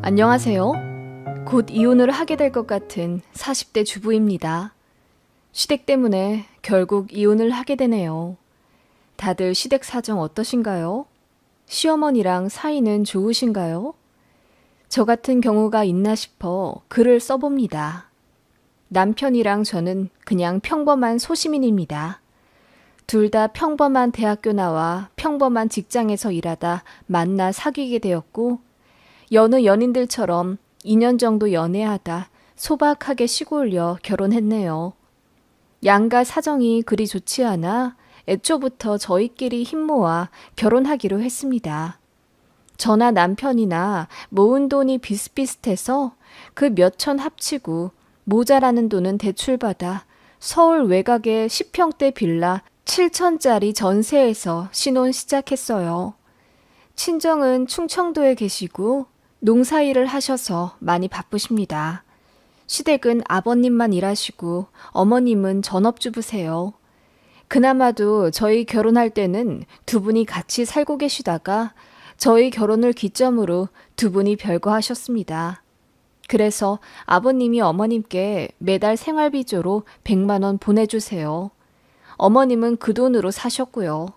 안녕하세요. 곧 이혼을 하게 될 것 같은 40대 주부입니다. 시댁 때문에 결국 이혼을 하게 되네요. 다들 시댁 사정 어떠신가요? 시어머니랑 사이는 좋으신가요? 저 같은 경우가 있나 싶어 글을 써봅니다. 남편이랑 저는 그냥 평범한 소시민입니다. 둘 다 평범한 대학교 나와 평범한 직장에서 일하다 만나 사귀게 되었고, 여느 연인들처럼 2년 정도 연애하다 소박하게 시골려 결혼했네요. 양가 사정이 그리 좋지 않아 애초부터 저희끼리 힘모아 결혼하기로 했습니다. 저나 남편이나 모은 돈이 비슷비슷해서 그 몇천 합치고 모자라는 돈은 대출받아 서울 외곽의 10평대 빌라 7천짜리 전세에서 신혼 시작했어요. 친정은 충청도에 계시고 농사일을 하셔서 많이 바쁘십니다. 시댁은 아버님만 일하시고 어머님은 전업주부세요. 그나마도 저희 결혼할 때는 두 분이 같이 살고 계시다가 저희 결혼을 기점으로 두 분이 별거하셨습니다. 그래서 아버님이 어머님께 매달 생활비조로 100만 원 보내주세요. 어머님은 그 돈으로 사셨고요.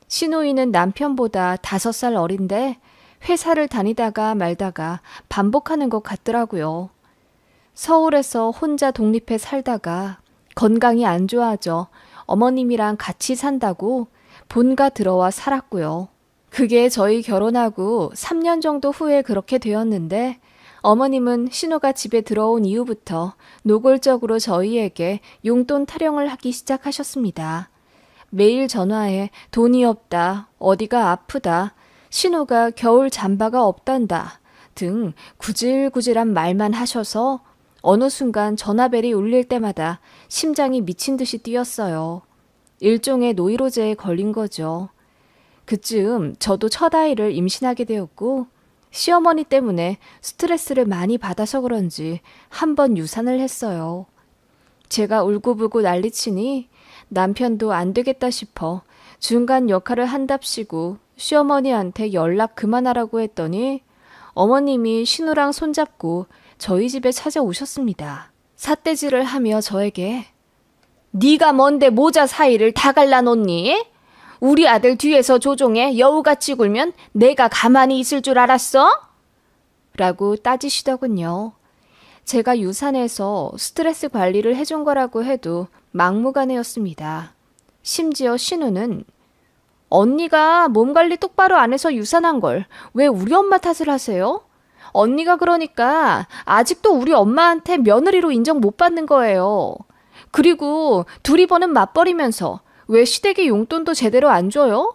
시누이는 남편보다 5살 어린데 회사를 다니다가 말다가 반복하는 것 같더라고요. 서울에서 혼자 독립해 살다가 건강이 안 좋아져 어머님이랑 같이 산다고 본가 들어와 살았고요. 그게 저희 결혼하고 3년 정도 후에 그렇게 되었는데, 어머님은 신우가 집에 들어온 이후부터 노골적으로 저희에게 용돈 타령을 하기 시작하셨습니다. 매일 전화해 돈이 없다, 어디가 아프다, 신우가 겨울 잠바가 없단다 등 구질구질한 말만 하셔서 어느 순간 전화벨이 울릴 때마다 심장이 미친 듯이 뛰었어요. 일종의 노이로제에 걸린 거죠. 그쯤 저도 첫 아이를 임신하게 되었고, 시어머니 때문에 스트레스를 많이 받아서 그런지 한 번 유산을 했어요. 제가 울고불고 난리치니 남편도 안 되겠다 싶어 중간 역할을 한답시고 시어머니한테 연락 그만하라고 했더니 어머님이 신우랑 손잡고 저희 집에 찾아오셨습니다. 삿대질을 하며 저에게 "네가 뭔데 모자 사이를 다 갈라놓니? 우리 아들 뒤에서 조종해 여우같이 굴면 내가 가만히 있을 줄 알았어?" 라고 따지시더군요. 제가 유산해서 스트레스 관리를 해준 거라고 해도 막무가내였습니다. 심지어 신우는 "언니가 몸 관리 똑바로 안 해서 유산한 걸 왜 우리 엄마 탓을 하세요? 언니가 그러니까 아직도 우리 엄마한테 며느리로 인정 못 받는 거예요. 그리고 둘이 버는 맞벌이면서 왜 시댁에 용돈도 제대로 안 줘요?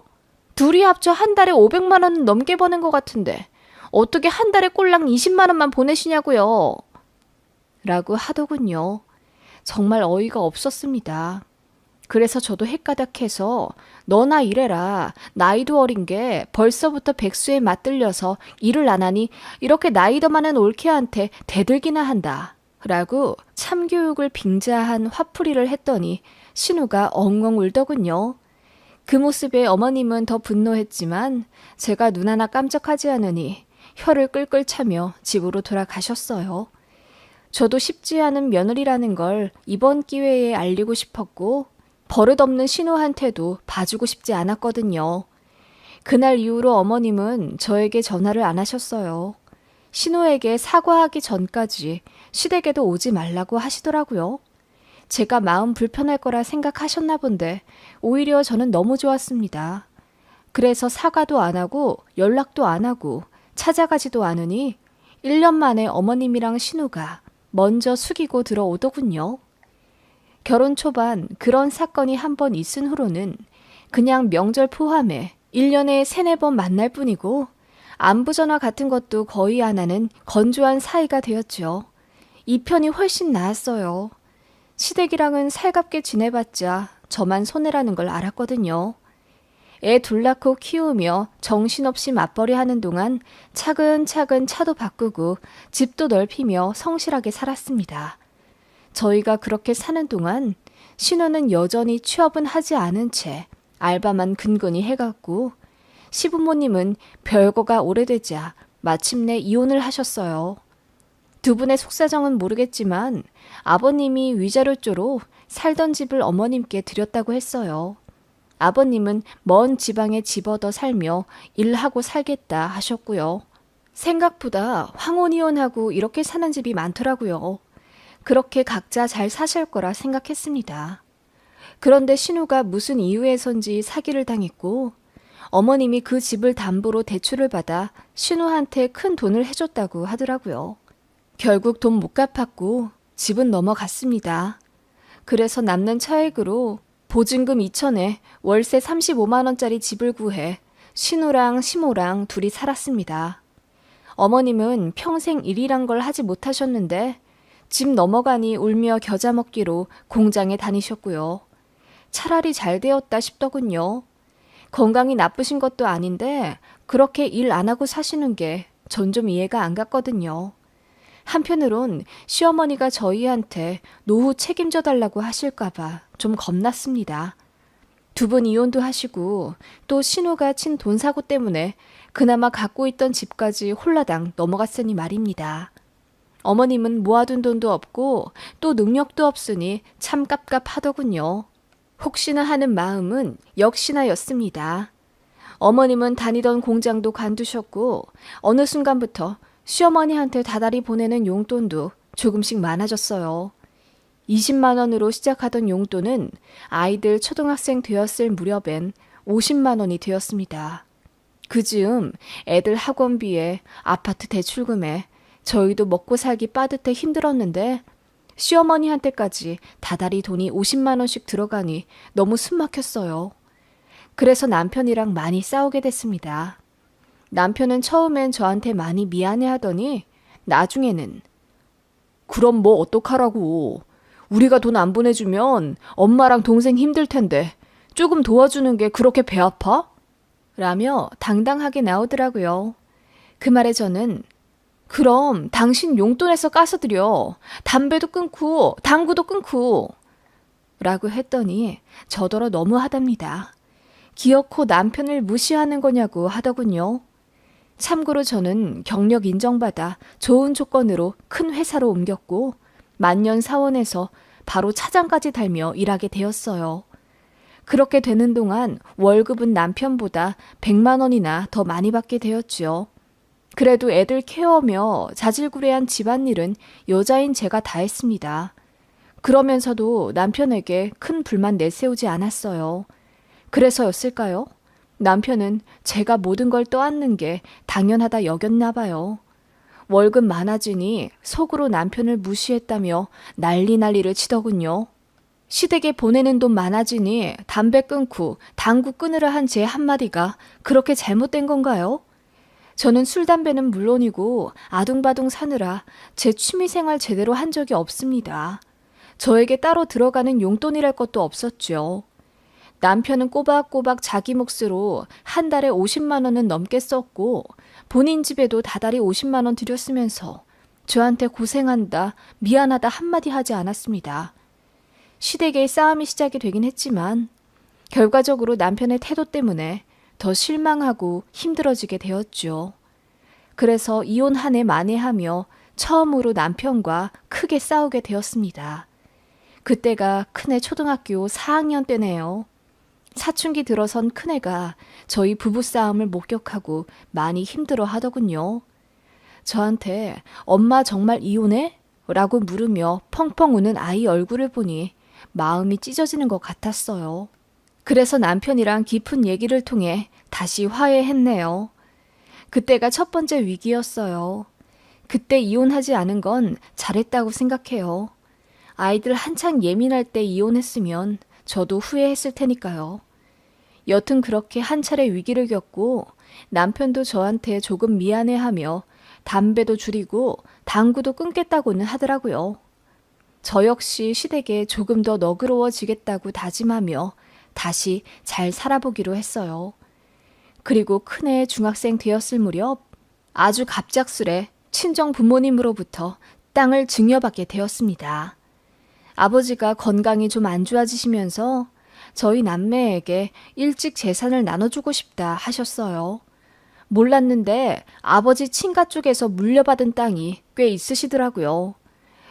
둘이 합쳐 한 달에 500만 원 넘게 버는 것 같은데 어떻게 한 달에 꼴랑 20만 원만 보내시냐고요?" 라고 하더군요. 정말 어이가 없었습니다. 그래서 저도 헷가닥해서 "너나 일해라. 나이도 어린 게 벌써부터 백수에 맞들려서 일을 안 하니 이렇게 나이 더 많은 올케한테 대들기나 한다." 라고 참교육을 빙자한 화풀이를 했더니 신우가 엉엉 울더군요. 그 모습에 어머님은 더 분노했지만 제가 눈 하나 깜짝하지 않으니 혀를 끌끌 차며 집으로 돌아가셨어요. 저도 쉽지 않은 며느리라는 걸 이번 기회에 알리고 싶었고, 버릇없는 신우한테도 봐주고 싶지 않았거든요. 그날 이후로 어머님은 저에게 전화를 안 하셨어요. 신우에게 사과하기 전까지 시댁에도 오지 말라고 하시더라고요. 제가 마음 불편할 거라 생각하셨나 본데 오히려 저는 너무 좋았습니다. 그래서 사과도 안 하고 연락도 안 하고 찾아가지도 않으니 1년 만에 어머님이랑 신우가 먼저 숙이고 들어오더군요. 결혼 초반 그런 사건이 한 번 있은 후로는 그냥 명절 포함해 1년에 3-4번 만날 뿐이고 안부전화 같은 것도 거의 안 하는 건조한 사이가 되었죠. 이 편이 훨씬 나았어요. 시댁이랑은 살갑게 지내봤자 저만 손해라는 걸 알았거든요. 애 둘 낳고 키우며 정신없이 맞벌이 하는 동안 차근차근 차도 바꾸고 집도 넓히며 성실하게 살았습니다. 저희가 그렇게 사는 동안 신우는 여전히 취업은 하지 않은 채 알바만 근근히 해갔고 시부모님은 별거가 오래되자 마침내 이혼을 하셨어요. 두 분의 속사정은 모르겠지만 아버님이 위자료조로 살던 집을 어머님께 드렸다고 했어요. 아버님은 먼 지방에 집 얻어 살며 일하고 살겠다 하셨고요. 생각보다 황혼이혼하고 이렇게 사는 집이 많더라고요. 그렇게 각자 잘 사실 거라 생각했습니다. 그런데 신우가 무슨 이유에선지 사기를 당했고 어머님이 그 집을 담보로 대출을 받아 신우한테 큰 돈을 해줬다고 하더라고요. 결국 돈 못 갚았고 집은 넘어갔습니다. 그래서 남는 차액으로 보증금 2천에 월세 35만 원짜리 집을 구해 신우랑 시모랑 둘이 살았습니다. 어머님은 평생 일이란 걸 하지 못하셨는데 집 넘어가니 울며 겨자 먹기로 공장에 다니셨고요. 차라리 잘 되었다 싶더군요. 건강이 나쁘신 것도 아닌데 그렇게 일 안 하고 사시는 게 전 좀 이해가 안 갔거든요. 한편으론 시어머니가 저희한테 노후 책임져 달라고 하실까봐 좀 겁났습니다. 두 분 이혼도 하시고 또 신우가 친 돈 사고 때문에 그나마 갖고 있던 집까지 홀라당 넘어갔으니 말입니다. 어머님은 모아둔 돈도 없고 또 능력도 없으니 참 깝깝하더군요. 혹시나 하는 마음은 역시나였습니다. 어머님은 다니던 공장도 관두셨고 어느 순간부터 시어머니한테 다달이 보내는 용돈도 조금씩 많아졌어요. 20만 원으로 시작하던 용돈은 아이들 초등학생 되었을 무렵엔 50만 원이 되었습니다. 그 즈음 애들 학원비에 아파트 대출금에 저희도 먹고 살기 빠듯해 힘들었는데 시어머니한테까지 다달이 돈이 50만 원씩 들어가니 너무 숨막혔어요. 그래서 남편이랑 많이 싸우게 됐습니다. 남편은 처음엔 저한테 많이 미안해하더니 나중에는 그럼 뭐 어떡하라고. 우리가 돈 안 보내주면 엄마랑 동생 힘들 텐데 조금 도와주는 게 그렇게 배 아파? 라며 당당하게 나오더라고요. 그 말에 저는 그럼 당신 용돈에서 까서드려. 담배도 끊고 당구도 끊고 라고 했더니 저더러 너무하답니다. 기어코 남편을 무시하는 거냐고 하더군요. 참고로 저는 경력 인정받아 좋은 조건으로 큰 회사로 옮겼고 만년 사원에서 바로 차장까지 달며 일하게 되었어요. 그렇게 되는 동안 월급은 남편보다 100만 원이나 더 많이 받게 되었지요. 그래도 애들 케어며 자질구레한 집안일은 여자인 제가 다 했습니다. 그러면서도 남편에게 큰 불만 내세우지 않았어요. 그래서였을까요? 남편은 제가 모든 걸 떠안는 게 당연하다 여겼나 봐요. 월급 많아지니 속으로 남편을 무시했다며 난리를 치더군요. 시댁에 보내는 돈 많아지니 담배 끊고 당구 끊으라 한 제 한마디가 그렇게 잘못된 건가요? 저는 술, 담배는 물론이고 아둥바둥 사느라 제 취미생활 제대로 한 적이 없습니다. 저에게 따로 들어가는 용돈이랄 것도 없었죠. 남편은 꼬박꼬박 자기 몫으로 한 달에 50만 원은 넘게 썼고 본인 집에도 다달이 50만 원 들였으면서 저한테 고생한다, 미안하다 한마디 하지 않았습니다. 시댁의 싸움이 시작이 되긴 했지만 결과적으로 남편의 태도 때문에 더 실망하고 힘들어지게 되었죠. 그래서 이혼 한 해 만회하며 처음으로 남편과 크게 싸우게 되었습니다. 그때가 큰애 초등학교 4학년 때네요. 사춘기 들어선 큰애가 저희 부부싸움을 목격하고 많이 힘들어 하더군요. 저한테 엄마 정말 이혼해? 라고 물으며 펑펑 우는 아이 얼굴을 보니 마음이 찢어지는 것 같았어요. 그래서 남편이랑 깊은 얘기를 통해 다시 화해했네요. 그때가 첫 번째 위기였어요. 그때 이혼하지 않은 건 잘했다고 생각해요. 아이들 한창 예민할 때 이혼했으면 저도 후회했을 테니까요. 여튼 그렇게 한 차례 위기를 겪고 남편도 저한테 조금 미안해하며 담배도 줄이고 당구도 끊겠다고는 하더라고요. 저 역시 시댁에 조금 더 너그러워지겠다고 다짐하며 다시 잘 살아보기로 했어요. 그리고 큰애 중학생 되었을 무렵 아주 갑작스레 친정 부모님으로부터 땅을 증여받게 되었습니다. 아버지가 건강이 좀 안 좋아지시면서 저희 남매에게 일찍 재산을 나눠주고 싶다 하셨어요. 몰랐는데 아버지 친가 쪽에서 물려받은 땅이 꽤 있으시더라고요.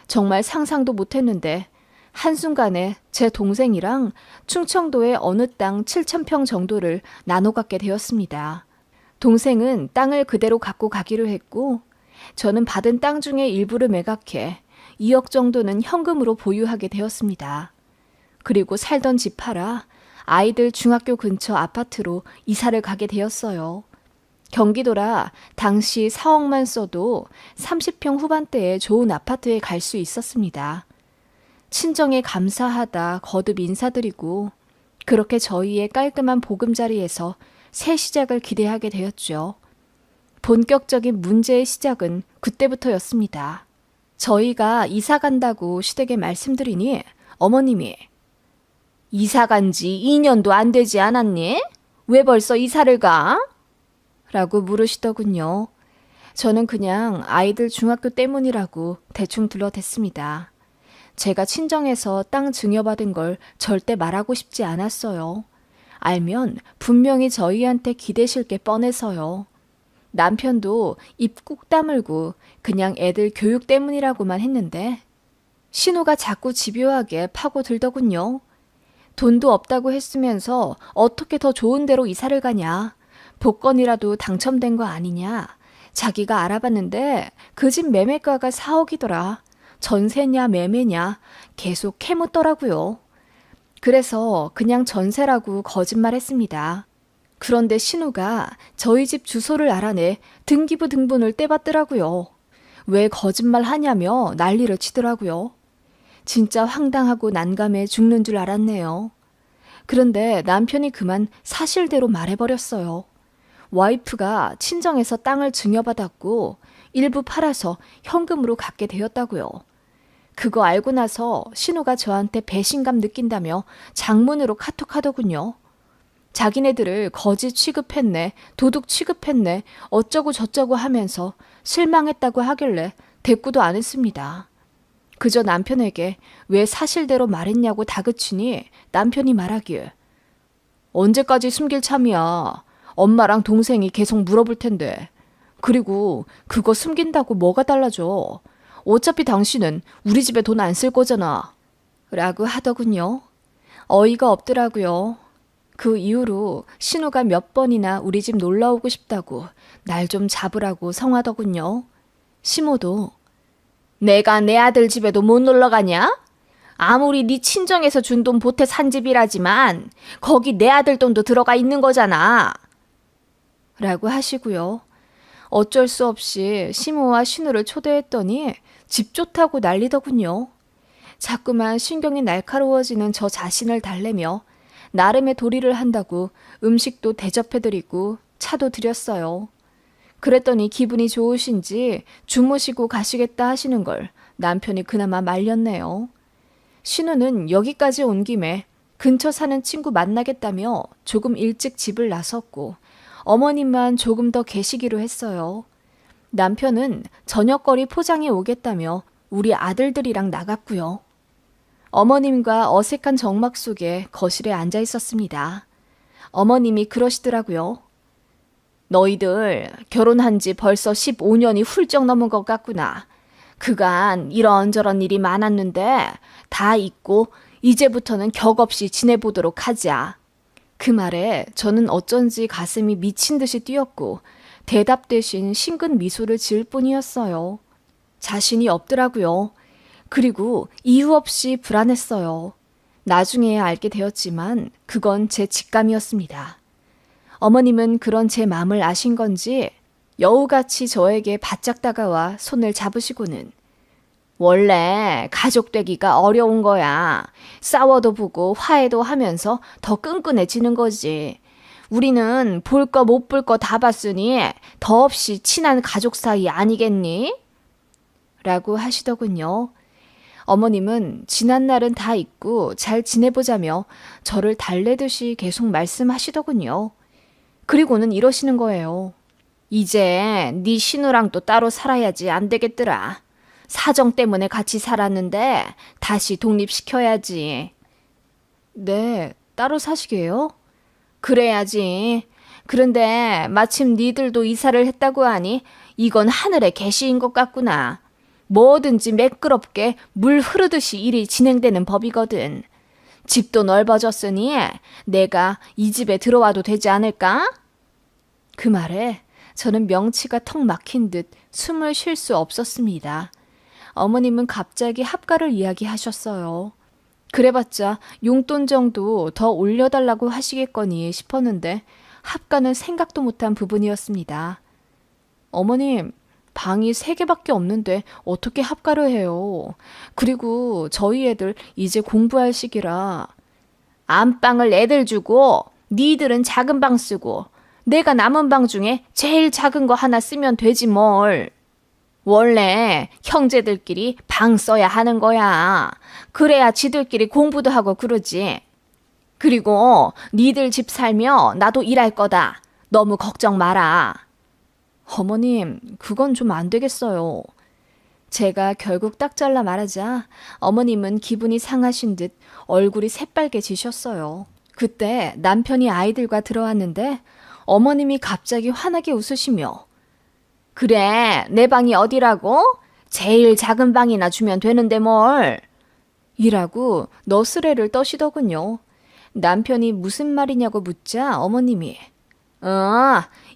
정말 상상도 못했는데 한순간에 제 동생이랑 충청도의 어느 땅 7,000평 정도를 나눠 갖게 되었습니다. 동생은 땅을 그대로 갖고 가기로 했고 저는 받은 땅 중에 일부를 매각해 2억 정도는 현금으로 보유하게 되었습니다. 그리고 살던 집 팔아 아이들 중학교 근처 아파트로 이사를 가게 되었어요. 경기도라 당시 4억만 써도 30평 후반대의 좋은 아파트에 갈 수 있었습니다. 친정에 감사하다 거듭 인사드리고 그렇게 저희의 깔끔한 보금자리에서 새 시작을 기대하게 되었죠. 본격적인 문제의 시작은 그때부터였습니다. 저희가 이사 간다고 시댁에 말씀드리니 어머님이 이사 간 지 2년도 안 되지 않았니? 왜 벌써 이사를 가? 라고 물으시더군요. 저는 그냥 아이들 중학교 때문이라고 대충 둘러댔습니다. 제가 친정에서 땅 증여받은 걸 절대 말하고 싶지 않았어요. 알면 분명히 저희한테 기대실 게 뻔해서요. 남편도 입 꾹 다물고 그냥 애들 교육 때문이라고만 했는데 신우가 자꾸 집요하게 파고들더군요. 돈도 없다고 했으면서 어떻게 더 좋은 데로 이사를 가냐. 복권이라도 당첨된 거 아니냐. 자기가 알아봤는데 그 집 매매가가 4억이더라. 전세냐 매매냐 계속 캐묻더라고요. 그래서 그냥 전세라고 거짓말했습니다. 그런데 신우가 저희 집 주소를 알아내 등기부 등본을 떼봤더라고요. 왜 거짓말 하냐며 난리를 치더라고요. 진짜 황당하고 난감해 죽는 줄 알았네요. 그런데 남편이 그만 사실대로 말해버렸어요. 와이프가 친정에서 땅을 증여받았고 일부 팔아서 현금으로 갖게 되었다고요. 그거 알고 나서 신우가 저한테 배신감 느낀다며 장문으로 카톡하더군요. 자기네들을 거지 취급했네, 도둑 취급했네, 어쩌고 저쩌고 하면서 실망했다고 하길래 대꾸도 안 했습니다. 그저 남편에게 왜 사실대로 말했냐고 다그치니 남편이 말하길 언제까지 숨길 참이야. 엄마랑 동생이 계속 물어볼 텐데. 그리고 그거 숨긴다고 뭐가 달라져. 어차피 당신은 우리 집에 돈 안 쓸 거잖아. 라고 하더군요. 어이가 없더라고요. 그 이후로 신우가 몇 번이나 우리 집 놀러 오고 싶다고 날 좀 잡으라고 성하더군요. 시모도 내가 내 아들 집에도 못 놀러 가냐? 아무리 네 친정에서 준 돈 보태 산 집이라지만 거기 내 아들 돈도 들어가 있는 거잖아. 라고 하시고요. 어쩔 수 없이 시모와 신우를 초대했더니 집 좋다고 난리더군요. 자꾸만 신경이 날카로워지는 저 자신을 달래며 나름의 도리를 한다고 음식도 대접해드리고 차도 드렸어요. 그랬더니 기분이 좋으신지 주무시고 가시겠다 하시는 걸 남편이 그나마 말렸네요. 신우는 여기까지 온 김에 근처 사는 친구 만나겠다며 조금 일찍 집을 나섰고 어머님만 조금 더 계시기로 했어요. 남편은 저녁거리 포장해 오겠다며 우리 아들들이랑 나갔고요. 어머님과 어색한 정막 속에 거실에 앉아 있었습니다. 어머님이 그러시더라고요. 너희들 결혼한 지 벌써 15년이 훌쩍 넘은 것 같구나. 그간 이런저런 일이 많았는데 다 잊고 이제부터는 격없이 지내보도록 하자. 그 말에 저는 어쩐지 가슴이 미친 듯이 뛰었고 대답 대신 싱긋 미소를 지을 뿐이었어요. 자신이 없더라고요. 그리고 이유 없이 불안했어요. 나중에야 알게 되었지만 그건 제 직감이었습니다. 어머님은 그런 제 마음을 아신 건지 여우같이 저에게 바짝 다가와 손을 잡으시고는 원래 가족 되기가 어려운 거야. 싸워도 보고 화해도 하면서 더 끈끈해지는 거지. 우리는 볼 거 못 볼 거 다 봤으니 더없이 친한 가족 사이 아니겠니? 라고 하시더군요. 어머님은 지난 날은 다 잊고 잘 지내보자며 저를 달래듯이 계속 말씀하시더군요. 그리고는 이러시는 거예요. 이제 네 신우랑 또 따로 살아야지 안 되겠더라. 사정 때문에 같이 살았는데 다시 독립시켜야지. 네, 따로 사시게요? 그래야지. 그런데 마침 니들도 이사를 했다고 하니 이건 하늘의 계시인 것 같구나. 뭐든지 매끄럽게 물 흐르듯이 일이 진행되는 법이거든. 집도 넓어졌으니 내가 이 집에 들어와도 되지 않을까? 그 말에 저는 명치가 턱 막힌 듯 숨을 쉴 수 없었습니다. 어머님은 갑자기 합가를 이야기하셨어요. 그래봤자 용돈 정도 더 올려달라고 하시겠거니 싶었는데 합가는 생각도 못한 부분이었습니다. 어머님, 방이 3개밖에 없는데 어떻게 합가를 해요? 그리고 저희 애들 이제 공부할 시기라. 안방을 애들 주고 니들은 작은 방 쓰고 내가 남은 방 중에 제일 작은 거 하나 쓰면 되지 뭘. 원래 형제들끼리 방 써야 하는 거야. 그래야 지들끼리 공부도 하고 그러지. 그리고 니들 집 살면 나도 일할 거다. 너무 걱정 마라. 어머님, 그건 좀 안 되겠어요. 제가 결국 딱 잘라 말하자 어머님은 기분이 상하신 듯 얼굴이 새빨개지셨어요. 그때 남편이 아이들과 들어왔는데 어머님이 갑자기 환하게 웃으시며 그래, 내 방이 어디라고? 제일 작은 방이나 주면 되는데 뭘. 이라고 너스레를 떠시더군요. 남편이 무슨 말이냐고 묻자 어머님이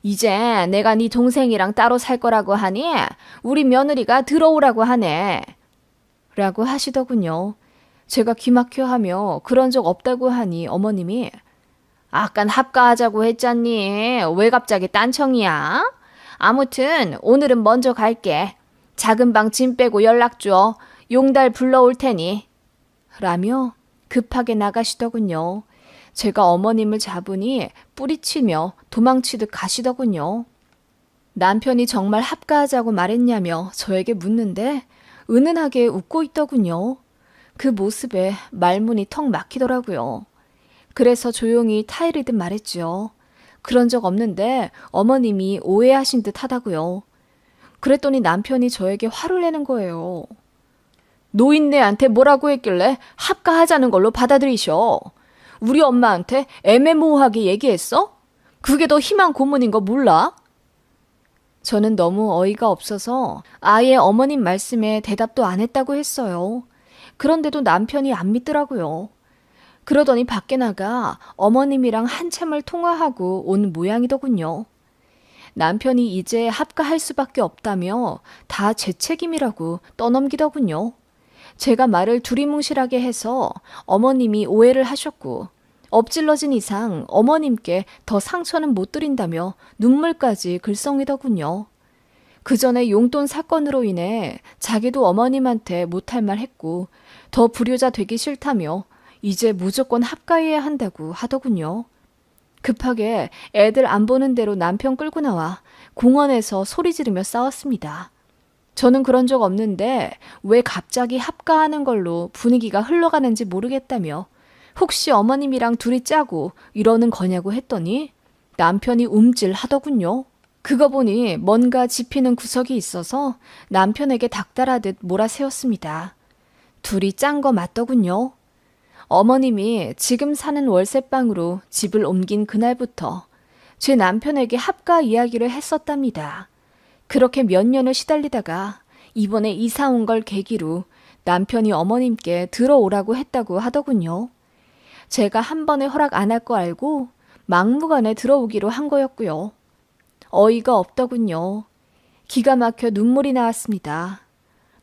이제 내가 네 동생이랑 따로 살 거라고 하니 우리 며느리가 들어오라고 하네. 라고 하시더군요. 제가 기막혀하며 그런 적 없다고 하니 어머님이 아깐 합가하자고 했잖니. 왜 갑자기 딴청이야? 아무튼 오늘은 먼저 갈게. 작은 방 짐 빼고 연락 줘. 용달 불러올 테니. 라며 급하게 나가시더군요. 제가 어머님을 잡으니 뿌리치며 도망치듯 가시더군요. 남편이 정말 합가하자고 말했냐며 저에게 묻는데 은은하게 웃고 있더군요. 그 모습에 말문이 턱 막히더라고요. 그래서 조용히 타이르듯 말했죠. 그런 적 없는데 어머님이 오해하신 듯 하다고요. 그랬더니 남편이 저에게 화를 내는 거예요. 노인네한테 뭐라고 했길래 합가하자는 걸로 받아들이셔. 우리 엄마한테 애매모호하게 얘기했어? 그게 더 희망 고문인 거 몰라? 저는 너무 어이가 없어서 아예 어머님 말씀에 대답도 안 했다고 했어요. 그런데도 남편이 안 믿더라고요. 그러더니 밖에 나가 어머님이랑 한참을 통화하고 온 모양이더군요. 남편이 이제 합가할 수밖에 없다며 다 제 책임이라고 떠넘기더군요. 제가 말을 두리뭉실하게 해서 어머님이 오해를 하셨고 엎질러진 이상 어머님께 더 상처는 못 드린다며 눈물까지 글썽이더군요. 그 전에 용돈 사건으로 인해 자기도 어머님한테 못할 말 했고 더 불효자 되기 싫다며 이제 무조건 합가해야 한다고 하더군요. 급하게 애들 안 보는 대로 남편 끌고 나와 공원에서 소리 지르며 싸웠습니다. 저는 그런 적 없는데 왜 갑자기 합가하는 걸로 분위기가 흘러가는지 모르겠다며 혹시 어머님이랑 둘이 짜고 이러는 거냐고 했더니 남편이 움찔하더군요. 그거 보니 뭔가 짚이는 구석이 있어서 남편에게 닥달하듯 몰아세웠습니다. 둘이 짠 거 맞더군요. 어머님이 지금 사는 월세방으로 집을 옮긴 그날부터 제 남편에게 합가 이야기를 했었답니다. 그렇게 몇 년을 시달리다가 이번에 이사 온 걸 계기로 남편이 어머님께 들어오라고 했다고 하더군요. 제가 한 번에 허락 안 할 거 알고 막무가내 들어오기로 한 거였고요. 어이가 없더군요. 기가 막혀 눈물이 나왔습니다.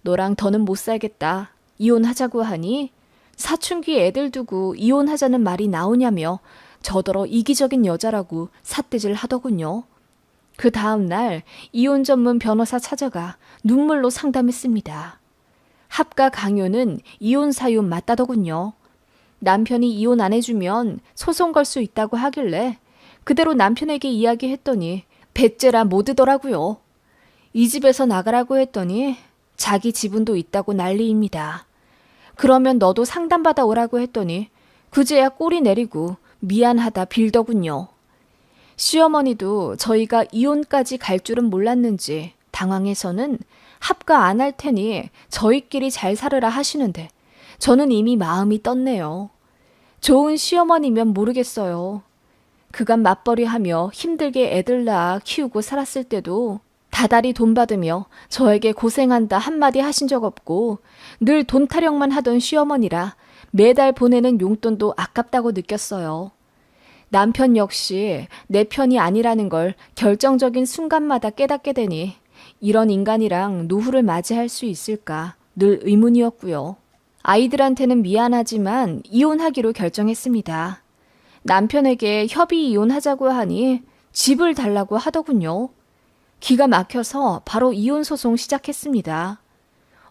너랑 더는 못 살겠다. 이혼하자고 하니 사춘기 애들 두고 이혼하자는 말이 나오냐며 저더러 이기적인 여자라고 삿대질 하더군요. 그 다음 날 이혼 전문 변호사 찾아가 눈물로 상담했습니다. 합가 강요는 이혼 사유 맞다더군요. 남편이 이혼 안 해주면 소송 걸 수 있다고 하길래 그대로 남편에게 이야기했더니 배째라 못하더라고요. 이 집에서 나가라고 했더니 자기 지분도 있다고 난리입니다. 그러면 너도 상담받아 오라고 했더니 그제야 꼬리 내리고 미안하다 빌더군요. 시어머니도 저희가 이혼까지 갈 줄은 몰랐는지 당황해서는 합가 안 할 테니 저희끼리 잘 살으라 하시는데 저는 이미 마음이 떴네요. 좋은 시어머니면 모르겠어요. 그간 맞벌이하며 힘들게 애들 낳아 키우고 살았을 때도 다달이 돈 받으며 저에게 고생한다 한마디 하신 적 없고 늘 돈 타령만 하던 시어머니라 매달 보내는 용돈도 아깝다고 느꼈어요. 남편 역시 내 편이 아니라는 걸 결정적인 순간마다 깨닫게 되니 이런 인간이랑 노후를 맞이할 수 있을까 늘 의문이었고요. 아이들한테는 미안하지만 이혼하기로 결정했습니다. 남편에게 협의 이혼하자고 하니 집을 달라고 하더군요. 기가 막혀서 바로 이혼 소송 시작했습니다.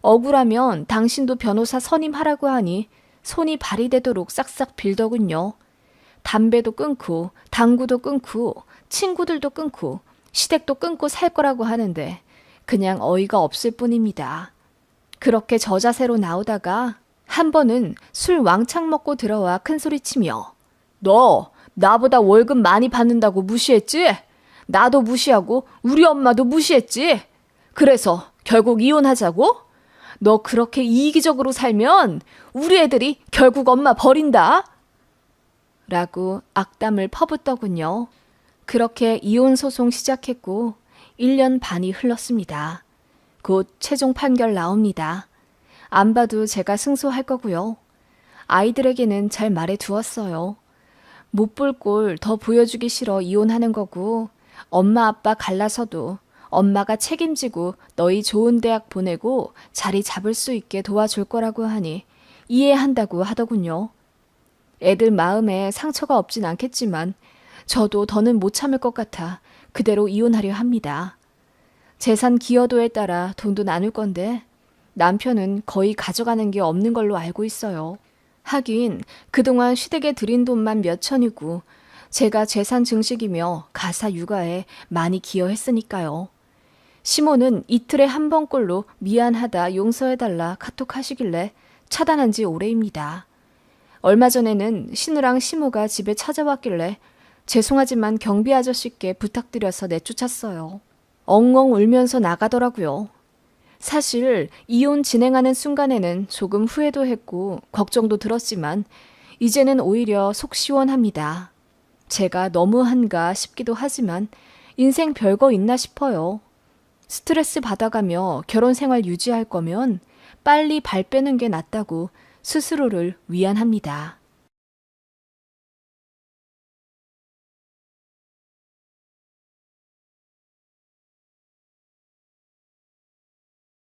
억울하면 당신도 변호사 선임하라고 하니 손이 발이되도록 싹싹 빌더군요. 담배도 끊고 당구도 끊고 친구들도 끊고 시댁도 끊고 살 거라고 하는데 그냥 어이가 없을 뿐입니다. 그렇게 저자세로 나오다가 한 번은 술 왕창 먹고 들어와 큰소리치며 너 나보다 월급 많이 받는다고 무시했지? 나도 무시하고 우리 엄마도 무시했지? 그래서 결국 이혼하자고? 너 그렇게 이기적으로 살면 우리 애들이 결국 엄마 버린다? 라고 악담을 퍼붓더군요. 그렇게 이혼 소송 시작했고 1년 반이 흘렀습니다. 곧 최종 판결 나옵니다. 안 봐도 제가 승소할 거고요. 아이들에게는 잘 말해 두었어요. 못 볼 꼴 더 보여주기 싫어 이혼하는 거고 엄마 아빠 갈라서도 엄마가 책임지고 너희 좋은 대학 보내고 자리 잡을 수 있게 도와줄 거라고 하니 이해한다고 하더군요. 애들 마음에 상처가 없진 않겠지만 저도 더는 못 참을 것 같아 그대로 이혼하려 합니다. 재산 기여도에 따라 돈도 나눌 건데 남편은 거의 가져가는 게 없는 걸로 알고 있어요. 하긴 그동안 시댁에 들인 돈만 몇 천이고 제가 재산 증식이며 가사 육아에 많이 기여했으니까요. 시모는 이틀에 한 번꼴로 미안하다 용서해달라 카톡하시길래 차단한 지 오래입니다. 얼마 전에는 신우랑 시모가 집에 찾아왔길래 죄송하지만 경비 아저씨께 부탁드려서 내쫓았어요. 엉엉 울면서 나가더라고요. 사실 이혼 진행하는 순간에는 조금 후회도 했고 걱정도 들었지만 이제는 오히려 속 시원합니다. 제가 너무한가 싶기도 하지만 인생 별거 있나 싶어요. 스트레스 받아가며 결혼 생활 유지할 거면 빨리 발 빼는 게 낫다고 스스로를 위안합니다.